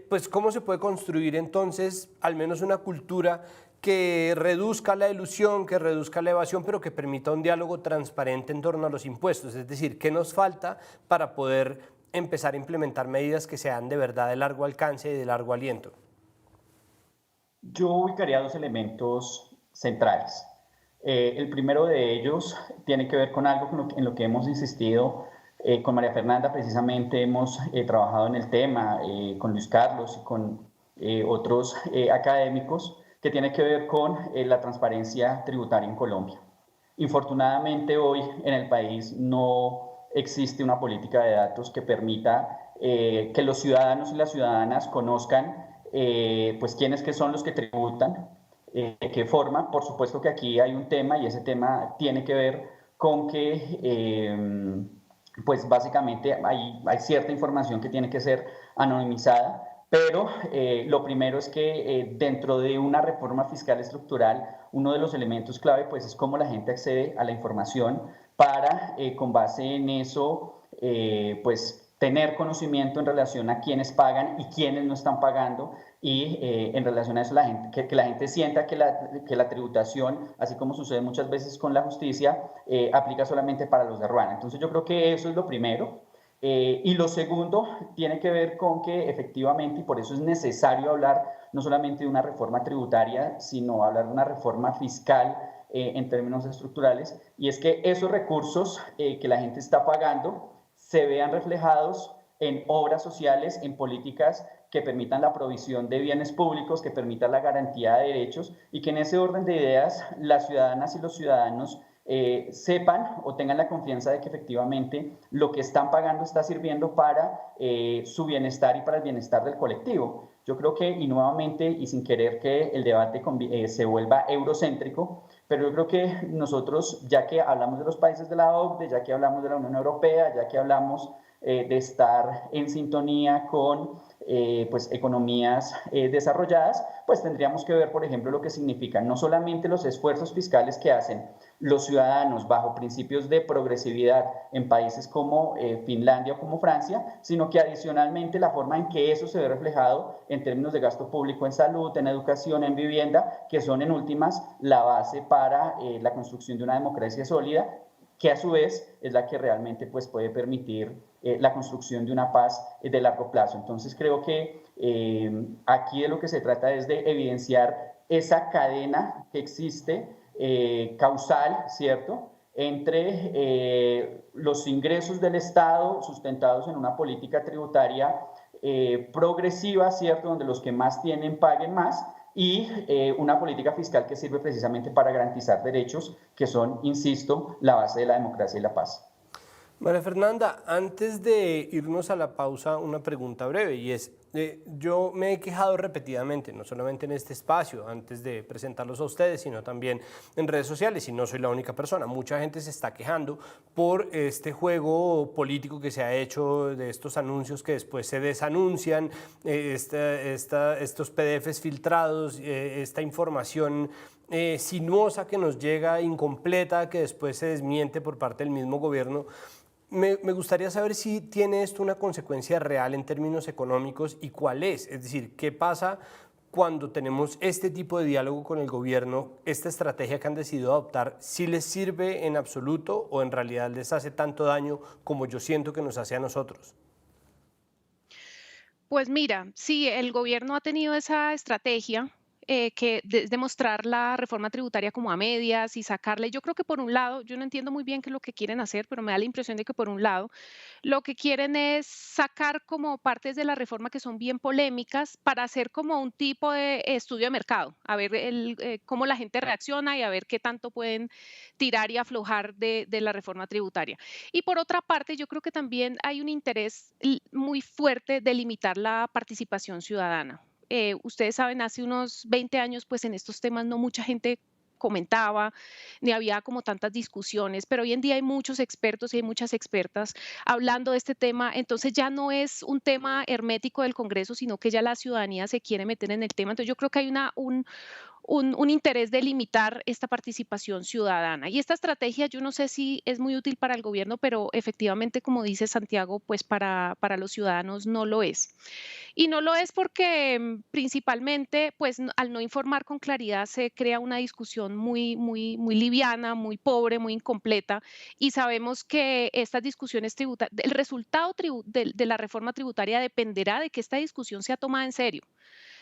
Pues, ¿cómo se puede construir entonces al menos una cultura que reduzca la elusión, que reduzca la evasión, pero que permita un diálogo transparente en torno a los impuestos? Es decir, ¿qué nos falta para poder empezar a implementar medidas que sean de verdad de largo alcance y de largo aliento? Yo ubicaría dos elementos centrales. El primero de ellos tiene que ver con algo en lo que hemos insistido con María Fernanda. Precisamente hemos trabajado en el tema con Luis Carlos y con otros académicos, que tiene que ver con la transparencia tributaria en Colombia. Infortunadamente hoy en el país no existe una política de datos que permita que los ciudadanos y las ciudadanas conozcan pues quiénes que son los que tributan, qué forma. Por supuesto que aquí hay un tema, y ese tema tiene que ver con que pues básicamente hay cierta información que tiene que ser anonimizada. Pero lo primero es que dentro de una reforma fiscal estructural, uno de los elementos clave pues es cómo la gente accede a la información para, con base en eso, pues tener conocimiento en relación a quiénes pagan y quiénes no están pagando, y en relación a eso que la gente sienta que la tributación, así como sucede muchas veces con la justicia, aplica solamente para los de ruana. Entonces yo creo que eso es lo primero. Y lo segundo tiene que ver con que efectivamente, y por eso es necesario hablar no solamente de una reforma tributaria, sino hablar de una reforma fiscal en términos estructurales, y es que esos recursos que la gente está pagando se vean reflejados en obras sociales, en políticas que permitan la provisión de bienes públicos, que permitan la garantía de derechos, y que en ese orden de ideas las ciudadanas y los ciudadanos sepan o tengan la confianza de que efectivamente lo que están pagando está sirviendo para su bienestar y para el bienestar del colectivo. Yo creo que, y nuevamente, y sin querer que el debate se vuelva eurocéntrico, Pero yo creo que nosotros, ya que hablamos de los países de la OCDE, ya que hablamos de la Unión Europea, ya que hablamos de estar en sintonía con pues, economías desarrolladas, pues tendríamos que ver, por ejemplo, lo que significan no solamente los esfuerzos fiscales que hacen los ciudadanos bajo principios de progresividad en países como Finlandia o como Francia, sino que adicionalmente la forma en que eso se ve reflejado en términos de gasto público en salud, en educación, en vivienda, que son en últimas la base para la construcción de una democracia sólida, que a su vez es la que realmente pues, puede permitir la construcción de una paz de largo plazo. Entonces creo que aquí de lo que se trata es de evidenciar esa cadena que existe causal, ¿cierto?, entre los ingresos del Estado sustentados en una política tributaria progresiva, ¿cierto?, donde los que más tienen paguen más, y una política fiscal que sirve precisamente para garantizar derechos que son, insisto, la base de la democracia y la paz. María Fernanda, antes de irnos a la pausa, una pregunta breve, y es, yo me he quejado repetidamente, no solamente en este espacio, antes de presentarlos a ustedes, sino también en redes sociales, y no soy la única persona. Mucha gente se está quejando por este juego político que se ha hecho, de estos anuncios que después se desanuncian, estos PDFs filtrados, esta información sinuosa que nos llega, incompleta, que después se desmiente por parte del mismo gobierno. Me gustaría saber si tiene esto una consecuencia real en términos económicos y cuál es decir, qué pasa cuando tenemos este tipo de diálogo con el gobierno, esta estrategia que han decidido adoptar, si les sirve en absoluto o en realidad les hace tanto daño como yo siento que nos hace a nosotros. Pues mira, sí, el gobierno ha tenido esa estrategia que es demostrar la reforma tributaria como a medias y sacarle. Yo creo que por un lado, yo no entiendo muy bien qué es lo que quieren hacer, pero me da la impresión de que por un lado lo que quieren es sacar como partes de la reforma que son bien polémicas para hacer como un tipo de estudio de mercado, a ver cómo la gente reacciona y a ver qué tanto pueden tirar y aflojar de la reforma tributaria. Y por otra parte, yo creo que también hay un interés muy fuerte de limitar la participación ciudadana. Ustedes saben, hace unos 20 años, pues en estos temas no mucha gente comentaba, ni había como tantas discusiones, pero hoy en día hay muchos expertos y hay muchas expertas hablando de este tema, entonces ya no es un tema hermético del Congreso, sino que ya la ciudadanía se quiere meter en el tema, entonces yo creo que hay un interés de limitar esta participación ciudadana. Y esta estrategia yo no sé si es muy útil para el gobierno, pero efectivamente, como dice Santiago, pues para los ciudadanos no lo es. Y no lo es porque principalmente, pues al no informar con claridad se crea una discusión muy liviana, muy pobre, muy incompleta. Y sabemos que estas discusiones tributarias, el resultado de la reforma tributaria dependerá de que esta discusión sea tomada en serio.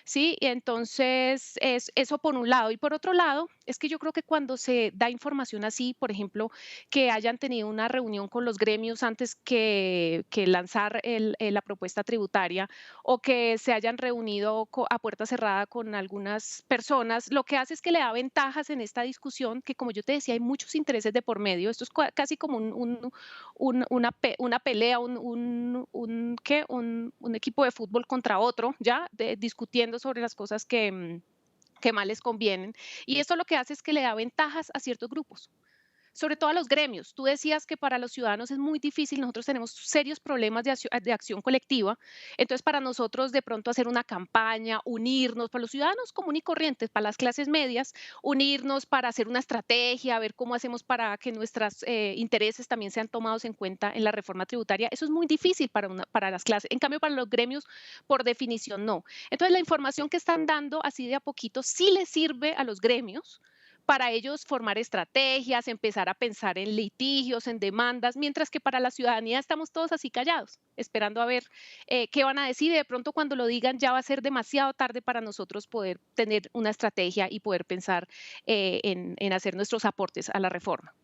¿Sí? Y entonces, eso por un lado. Y por otro lado, es que yo creo que cuando se da información así, por ejemplo, que hayan tenido una reunión con los gremios antes que lanzar la propuesta tributaria o que se hayan reunido a puerta cerrada con algunas personas, lo que hace es que le da ventajas en esta discusión, que como yo te decía, hay muchos intereses de por medio. Esto es casi como una pelea, un equipo de fútbol contra otro, ¿ya? Discutiendo sobre las cosas que más les convienen. Y esto lo que hace es que le da ventajas a ciertos grupos, sobre todo a los gremios. Tú decías que para los ciudadanos es muy difícil, nosotros tenemos serios problemas de acción colectiva, entonces para nosotros de pronto hacer una campaña, unirnos, para los ciudadanos comunes y corrientes, para las clases medias, unirnos para hacer una estrategia, ver cómo hacemos para que nuestros intereses también sean tomados en cuenta en la reforma tributaria, eso es muy difícil para las clases, en cambio para los gremios por definición no. Entonces la información que están dando así de a poquito sí les sirve a los gremios, para ellos formar estrategias, empezar a pensar en litigios, en demandas, mientras que para la ciudadanía estamos todos así callados, esperando a ver qué van a decir y de pronto cuando lo digan ya va a ser demasiado tarde para nosotros poder tener una estrategia y poder pensar en hacer nuestros aportes a la reforma.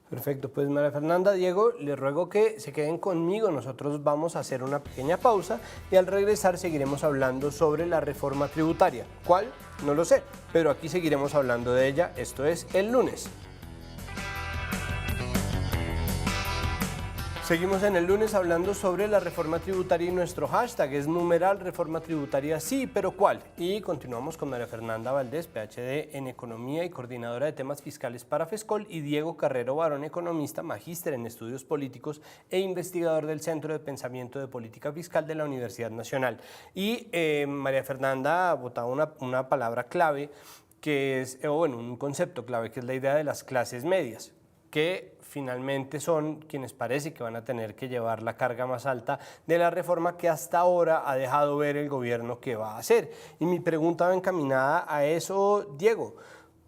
Perfecto, pues María Fernanda, Diego, les ruego que se queden conmigo, nosotros vamos a hacer una pequeña pausa y al regresar seguiremos hablando sobre la reforma tributaria. ¿Cuál? No lo sé, pero aquí seguiremos hablando de ella, esto es El Lunes. Seguimos en el lunes hablando sobre la reforma tributaria y nuestro hashtag es numeral reforma tributaria sí, pero ¿cuál? Y continuamos con María Fernanda Valdés, PhD en Economía y coordinadora de temas fiscales para FESCOL, y Diego Carrero Barón, economista, magíster en estudios políticos e investigador del Centro de Pensamiento de Política Fiscal de la Universidad Nacional. Y María Fernanda botaba una palabra clave que es, un concepto clave, que es la idea de las clases medias, que finalmente son quienes parece que van a tener que llevar la carga más alta de la reforma que hasta ahora ha dejado ver el gobierno que va a hacer. Y mi pregunta va encaminada a eso, Diego.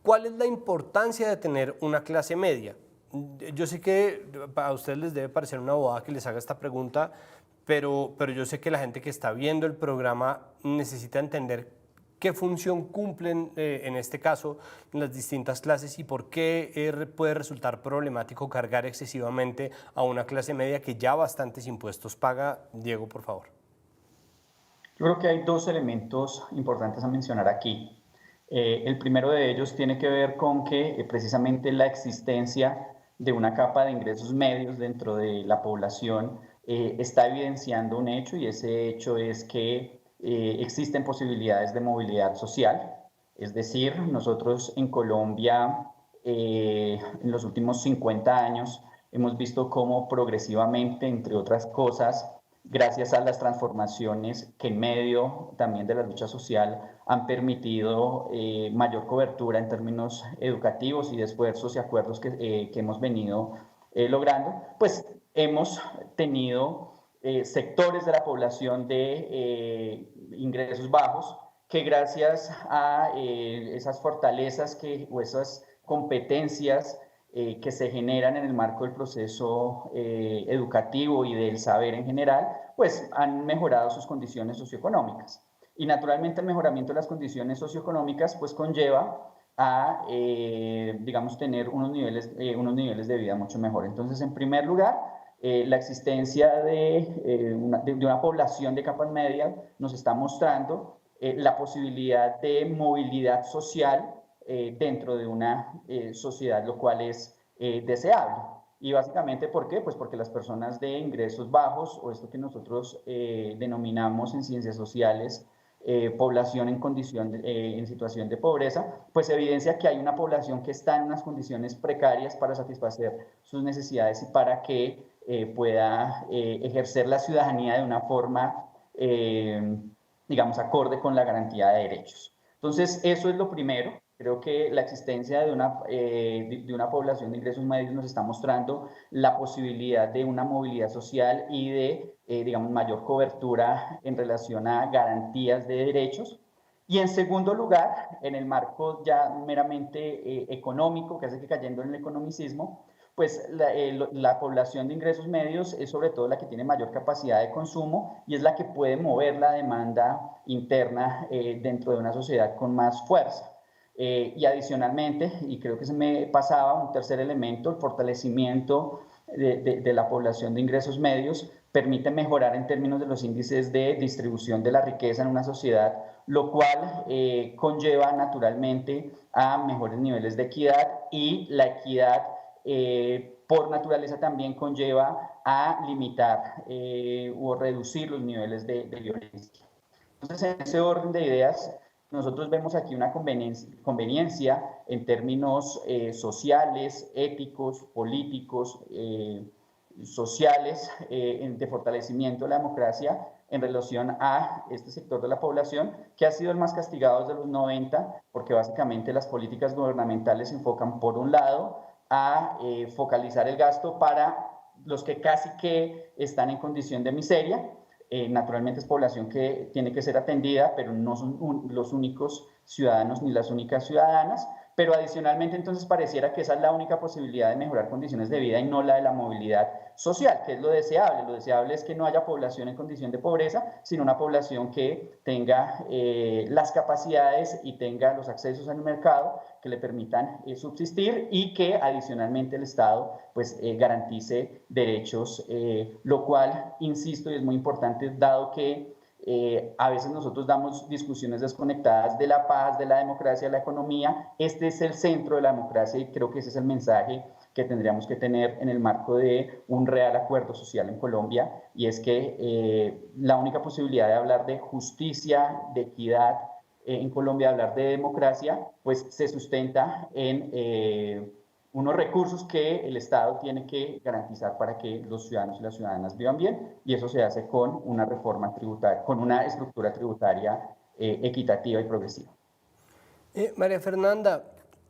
¿Cuál es la importancia de tener una clase media? Yo sé que a ustedes les debe parecer una bobada que les haga esta pregunta, pero yo sé que la gente que está viendo el programa necesita entender qué función cumplen en este caso las distintas clases y por qué puede resultar problemático cargar excesivamente a una clase media que ya bastantes impuestos paga. Diego, por favor. Yo creo que hay dos elementos importantes a mencionar aquí. El primero de ellos tiene que ver con que precisamente la existencia de una capa de ingresos medios dentro de la población está evidenciando un hecho, y ese hecho es que existen posibilidades de movilidad social. Es decir, nosotros en Colombia en los últimos 50 años hemos visto cómo progresivamente, entre otras cosas, gracias a las transformaciones que en medio también de la lucha social han permitido mayor cobertura en términos educativos y de esfuerzos y acuerdos que hemos venido logrando, pues hemos tenido sectores de la población de ingresos bajos que gracias a esas fortalezas o esas competencias que se generan en el marco del proceso educativo y del saber en general, pues han mejorado sus condiciones socioeconómicas. Y naturalmente el mejoramiento de las condiciones socioeconómicas pues conlleva a, digamos, tener unos niveles de vida mucho mejor. Entonces, en primer lugar, la existencia de una población de capas medias nos está mostrando la posibilidad de movilidad social dentro de una sociedad, lo cual es deseable. Y básicamente, ¿por qué? Pues porque las personas de ingresos bajos, o esto que nosotros denominamos en ciencias sociales población en situación de pobreza, pues evidencia que hay una población que está en unas condiciones precarias para satisfacer sus necesidades y para que pueda ejercer la ciudadanía de una forma, digamos, acorde con la garantía de derechos. Entonces, eso es lo primero. Creo que la existencia de una población de ingresos medios nos está mostrando la posibilidad de una movilidad social y de, digamos, mayor cobertura en relación a garantías de derechos. Y en segundo lugar, en el marco ya meramente económico, que hace que cayendo en el economicismo, pues la población de ingresos medios es sobre todo la que tiene mayor capacidad de consumo y es la que puede mover la demanda interna dentro de una sociedad con más fuerza. Y adicionalmente, y creo que se me pasaba un tercer elemento, el fortalecimiento de la población de ingresos medios permite mejorar en términos de los índices de distribución de la riqueza en una sociedad, lo cual conlleva naturalmente a mejores niveles de equidad, y la equidad por naturaleza también conlleva a limitar o reducir los niveles de violencia. Entonces, en ese orden de ideas, nosotros vemos aquí una conveniencia en términos sociales, éticos, políticos, sociales, de fortalecimiento de la democracia en relación a este sector de la población que ha sido el más castigado desde los 90, porque básicamente las políticas gubernamentales se enfocan por un lado a focalizar el gasto para los que casi que están en condición de miseria. Naturalmente es población que tiene que ser atendida, pero no son los únicos ciudadanos ni las únicas ciudadanas, pero adicionalmente entonces pareciera que esa es la única posibilidad de mejorar condiciones de vida y no la de la movilidad social, que es lo deseable. Lo deseable es que no haya población en condición de pobreza, sino una población que tenga las capacidades y tenga los accesos al mercado que le permitan subsistir, y que adicionalmente el Estado pues garantice derechos, lo cual, insisto, y es muy importante, dado que a veces nosotros damos discusiones desconectadas de la paz, de la democracia, de la economía. Este es el centro de la democracia y creo que ese es el mensaje que tendríamos que tener en el marco de un real acuerdo social en Colombia, y es que la única posibilidad de hablar de justicia, de equidad en Colombia, hablar de democracia, pues se sustenta en unos recursos que el Estado tiene que garantizar para que los ciudadanos y las ciudadanas vivan bien, y eso se hace con una reforma tributaria, con una estructura tributaria equitativa y progresiva. María Fernanda,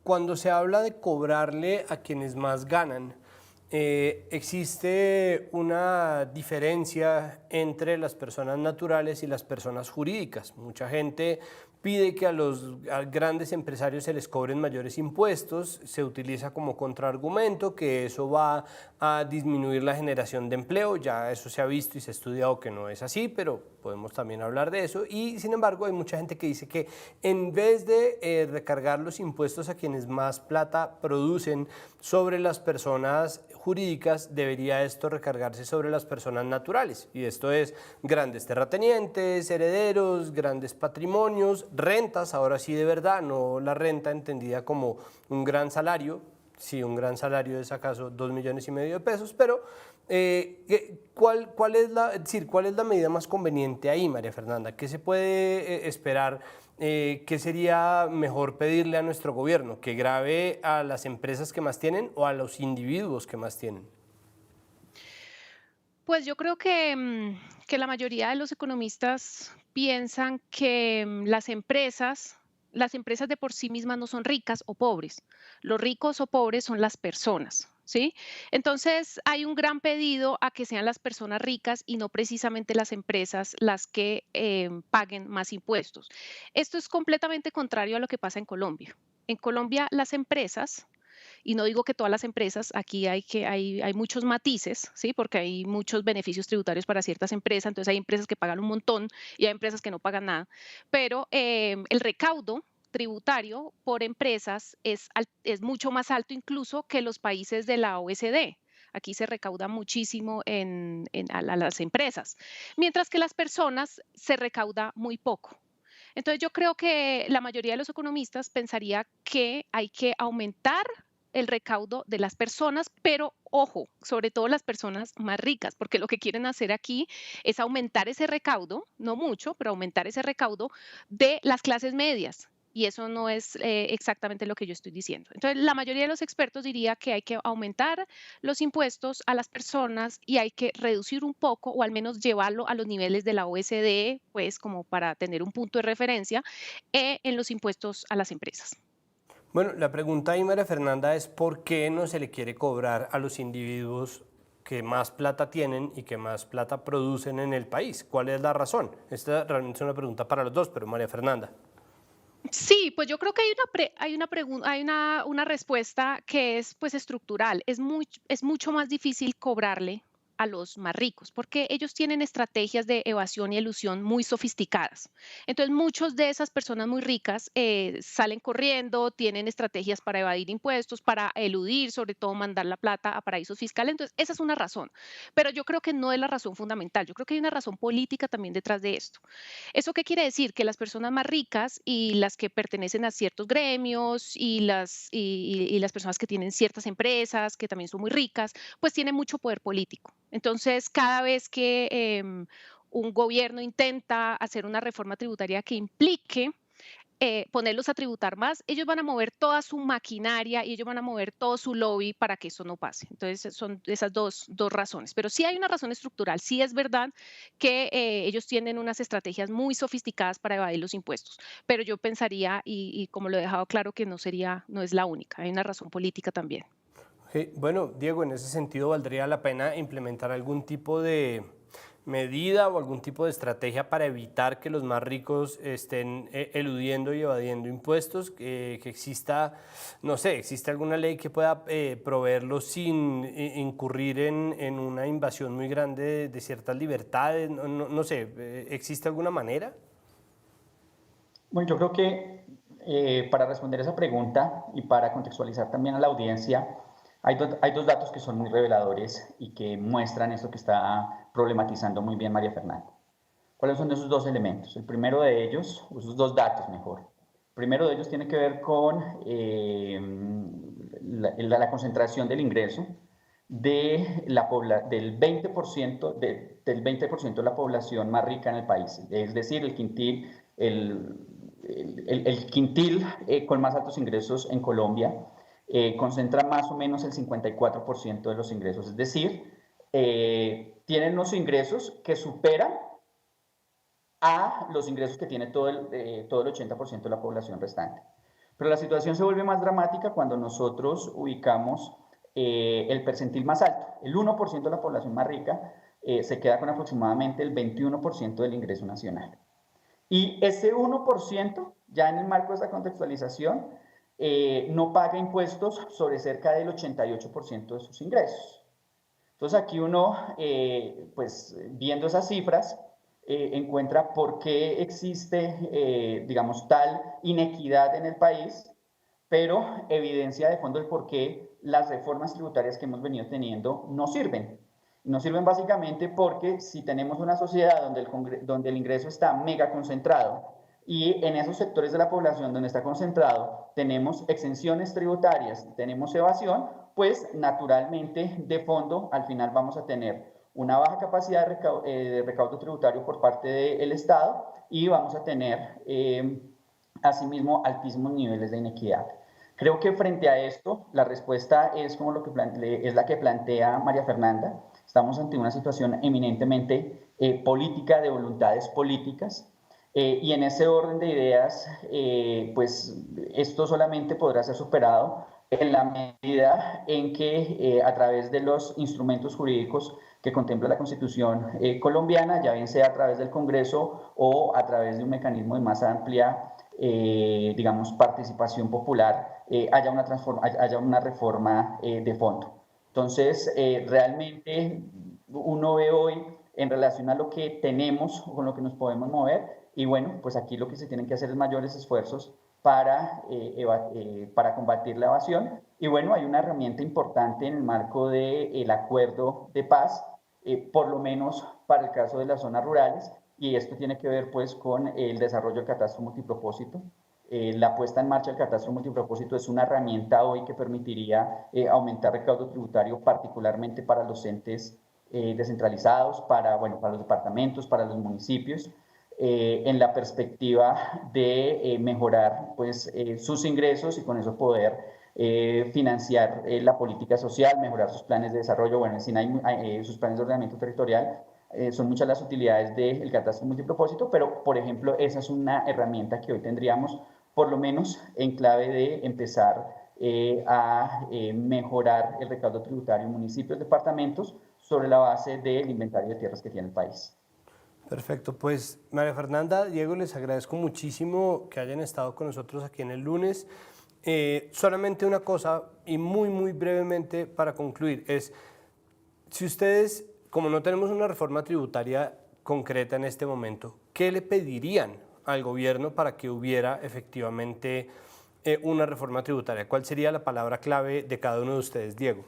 cuando se habla de cobrarle a quienes más ganan, ¿existe una diferencia entre las personas naturales y las personas jurídicas? Mucha gente pide que a grandes empresarios se les cobren mayores impuestos, se utiliza como contraargumento que eso va a disminuir la generación de empleo, ya eso se ha visto y se ha estudiado que no es así, pero podemos también hablar de eso, y sin embargo hay mucha gente que dice que en vez de recargar los impuestos a quienes más plata producen sobre las personas jurídicas, debería esto recargarse sobre las personas naturales, y esto es grandes terratenientes, herederos, grandes patrimonios, rentas, ahora sí de verdad, no la renta entendida como un gran salario. Sí, un gran salario es acaso 2,5 millones de pesos, pero ¿cuál es la medida más conveniente ahí, María Fernanda? ¿Qué se puede esperar? ¿Qué sería mejor pedirle a nuestro gobierno? ¿Que grave a las empresas que más tienen o a los individuos que más tienen? Pues yo creo que la mayoría de los economistas piensan que las empresas de por sí mismas no son ricas o pobres. Los ricos o pobres son las personas, ¿sí? Entonces hay un gran pedido a que sean las personas ricas y no precisamente las empresas las que paguen más impuestos. Esto es completamente contrario a lo que pasa en Colombia. En Colombia las empresas, y no digo que todas las empresas, aquí hay muchos matices, ¿sí? Porque hay muchos beneficios tributarios para ciertas empresas, entonces hay empresas que pagan un montón y hay empresas que no pagan nada, pero el recaudo tributario por empresas es mucho más alto incluso que los países de la OECD. Aquí se recauda muchísimo a las empresas, mientras que las personas se recauda muy poco. Entonces yo creo que la mayoría de los economistas pensaría que hay que aumentar el recaudo de las personas, pero ojo, sobre todo las personas más ricas, porque lo que quieren hacer aquí es aumentar ese recaudo, no mucho, pero aumentar ese recaudo de las clases medias. Y eso no es exactamente lo que yo estoy diciendo. Entonces, la mayoría de los expertos diría que hay que aumentar los impuestos a las personas y hay que reducir un poco o al menos llevarlo a los niveles de la OECD, pues como para tener un punto de referencia en los impuestos a las empresas. Bueno, la pregunta ahí, María Fernanda, es ¿por qué no se le quiere cobrar a los individuos que más plata tienen y que más plata producen en el país? ¿Cuál es la razón? Esta realmente es una pregunta para los dos, pero María Fernanda. Sí, pues yo creo que hay una respuesta que es pues estructural. Es mucho más difícil cobrarle a los más ricos, porque ellos tienen estrategias de evasión y elusión muy sofisticadas. Entonces, muchas de esas personas muy ricas salen corriendo, tienen estrategias para evadir impuestos, para eludir, sobre todo mandar la plata a paraísos fiscales. Entonces, esa es una razón, pero yo creo que no es la razón fundamental. Yo creo que hay una razón política también detrás de esto. ¿Eso qué quiere decir? Que las personas más ricas y las que pertenecen a ciertos gremios y las personas que tienen ciertas empresas, que también son muy ricas, pues tienen mucho poder político. Entonces, cada vez que un gobierno intenta hacer una reforma tributaria que implique ponerlos a tributar más, ellos van a mover toda su maquinaria y ellos van a mover todo su lobby para que eso no pase. Entonces, son esas dos razones. Pero sí hay una razón estructural. Sí es verdad que ellos tienen unas estrategias muy sofisticadas para evadir los impuestos. Pero yo pensaría, y como lo he dejado claro, que no es la única. Hay una razón política también. Sí, bueno, Diego, en ese sentido, ¿valdría la pena implementar algún tipo de medida o algún tipo de estrategia para evitar que los más ricos estén eludiendo y evadiendo impuestos? Que exista, no sé, ¿existe alguna ley que pueda proveerlos sin incurrir en una invasión muy grande de ciertas libertades? No sé, ¿existe alguna manera? Bueno, yo creo que para responder esa pregunta y para contextualizar también a la audiencia, hay dos datos que son muy reveladores y que muestran eso que está problematizando muy bien María Fernanda. ¿Cuáles son esos dos elementos? El primero de ellos, esos dos datos mejor. El primero de ellos tiene que ver con la concentración del ingreso del 20% del 20% de la población más rica en el país, es decir, el quintil con más altos ingresos en Colombia concentra más o menos el 54% de los ingresos, es decir, tienen unos ingresos que superan a los ingresos que tiene todo el 80% de la población restante. Pero la situación se vuelve más dramática cuando nosotros ubicamos el percentil más alto. El 1% de la población más rica se queda con aproximadamente el 21% del ingreso nacional. Y ese 1%, ya en el marco de esta contextualización, no paga impuestos sobre cerca del 88% de sus ingresos. Entonces aquí uno, pues viendo esas cifras, encuentra por qué existe, digamos, tal inequidad en el país, pero evidencia de fondo el por qué las reformas tributarias que hemos venido teniendo no sirven. No sirven básicamente porque si tenemos una sociedad donde el ingreso está mega concentrado y en esos sectores de la población donde está concentrado tenemos exenciones tributarias, tenemos evasión, pues naturalmente de fondo al final vamos a tener una baja capacidad de recaudo tributario por parte del Estado y vamos a tener asimismo altísimos niveles de inequidad. Creo que frente a esto la respuesta es como es la que plantea María Fernanda. Estamos ante una situación eminentemente política, de voluntades políticas, y en ese orden de ideas, pues esto solamente podrá ser superado en la medida en que a través de los instrumentos jurídicos que contempla la Constitución colombiana, ya bien sea a través del Congreso o a través de un mecanismo de más amplia, digamos, participación popular, haya una reforma de fondo. Entonces, realmente uno ve hoy en relación a lo que tenemos, con lo que nos podemos mover, y bueno, pues aquí lo que se tienen que hacer es mayores esfuerzos para combatir la evasión. Y bueno, hay una herramienta importante en el marco del acuerdo de paz, por lo menos para el caso de las zonas rurales, y esto tiene que ver pues con el desarrollo del catastro multipropósito. La puesta en marcha del catastro multipropósito es una herramienta hoy que permitiría aumentar recaudo tributario, particularmente para los entes descentralizados, para los departamentos, para los municipios, en la perspectiva de mejorar pues, sus ingresos y con eso poder financiar la política social, mejorar sus planes de desarrollo, bueno, en fin, sus planes de ordenamiento territorial. Son muchas las utilidades del catastro multipropósito, pero, por ejemplo, esa es una herramienta que hoy tendríamos, por lo menos en clave de empezar a mejorar el recaudo tributario en municipios, departamentos, sobre la base del inventario de tierras que tiene el país. Perfecto, pues María Fernanda, Diego, les agradezco muchísimo que hayan estado con nosotros aquí en el lunes. Solamente una cosa, y muy brevemente para concluir, es si ustedes, como no tenemos una reforma tributaria concreta en este momento, ¿qué le pedirían al gobierno para que hubiera efectivamente una reforma tributaria? ¿Cuál sería la palabra clave de cada uno de ustedes, Diego?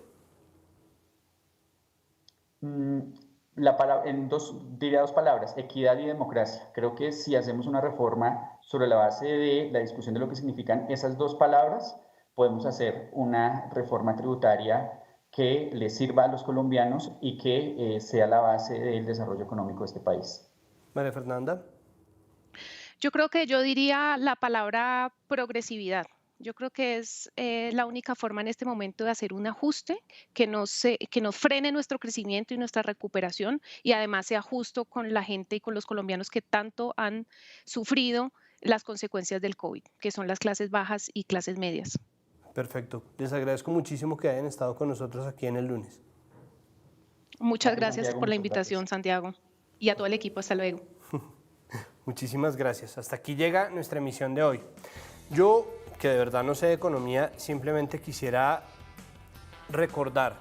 Diría dos palabras, equidad y democracia. Creo que si hacemos una reforma sobre la base de la discusión de lo que significan esas dos palabras, podemos hacer una reforma tributaria que le sirva a los colombianos y que sea la base del desarrollo económico de este país. María Fernanda. Yo creo que yo diría la palabra progresividad. Yo creo que es la única forma en este momento de hacer un ajuste que nos frene nuestro crecimiento y nuestra recuperación y además sea justo con la gente y con los colombianos que tanto han sufrido las consecuencias del COVID, que son las clases bajas y clases medias. Perfecto. Les agradezco muchísimo que hayan estado con nosotros aquí en el lunes. Muchas gracias por la invitación, Santiago, y a todo el equipo. Hasta luego. Muchísimas gracias. Hasta aquí llega nuestra emisión de hoy. Yo, que de verdad no sé de economía, simplemente quisiera recordar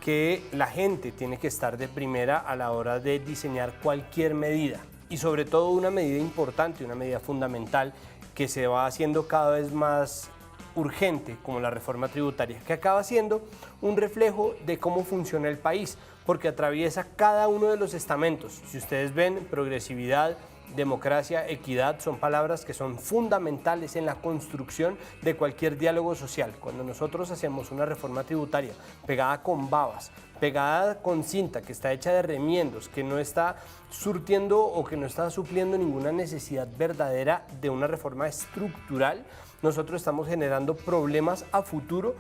que la gente tiene que estar de primera a la hora de diseñar cualquier medida y sobre todo una medida importante, una medida fundamental que se va haciendo cada vez más urgente, como la reforma tributaria, que acaba siendo un reflejo de cómo funciona el país, porque atraviesa cada uno de los estamentos. Si ustedes ven, progresividad democracia, equidad son palabras que son fundamentales en la construcción de cualquier diálogo social. Cuando nosotros hacemos una reforma tributaria pegada con babas, pegada con cinta, que está hecha de remiendos, que no está surtiendo o que no está supliendo ninguna necesidad verdadera de una reforma estructural, nosotros estamos generando problemas a futuro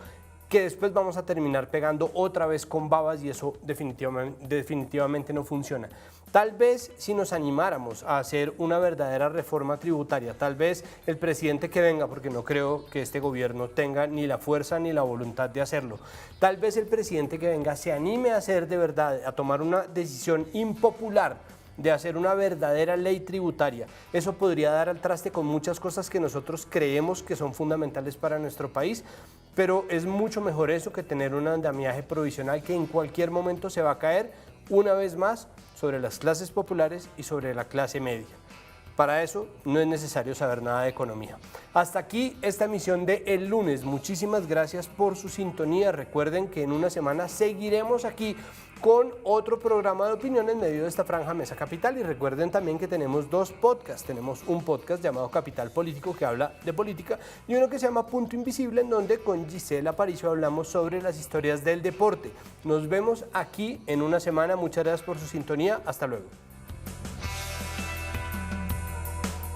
que después vamos a terminar pegando otra vez con babas y eso definitivamente no funciona. Tal vez si nos animáramos a hacer una verdadera reforma tributaria, tal vez el presidente que venga, porque no creo que este gobierno tenga ni la fuerza ni la voluntad de hacerlo, tal vez el presidente que venga se anime a hacer de verdad, a tomar una decisión impopular de hacer una verdadera ley tributaria. Eso podría dar al traste con muchas cosas que nosotros creemos que son fundamentales para nuestro país, pero es mucho mejor eso que tener un andamiaje provisional que en cualquier momento se va a caer una vez más sobre las clases populares y sobre la clase media. Para eso no es necesario saber nada de economía. Hasta aquí esta emisión de El Lunes. Muchísimas gracias por su sintonía. Recuerden que en una semana seguiremos aquí con otro programa de opinión en medio de esta franja Mesa Capital. Y recuerden también que tenemos 2 podcasts. Tenemos un podcast llamado Capital Político que habla de política y uno que se llama Punto Invisible, en donde con Gisela Aparicio hablamos sobre las historias del deporte. Nos vemos aquí en una semana. Muchas gracias por su sintonía. Hasta luego.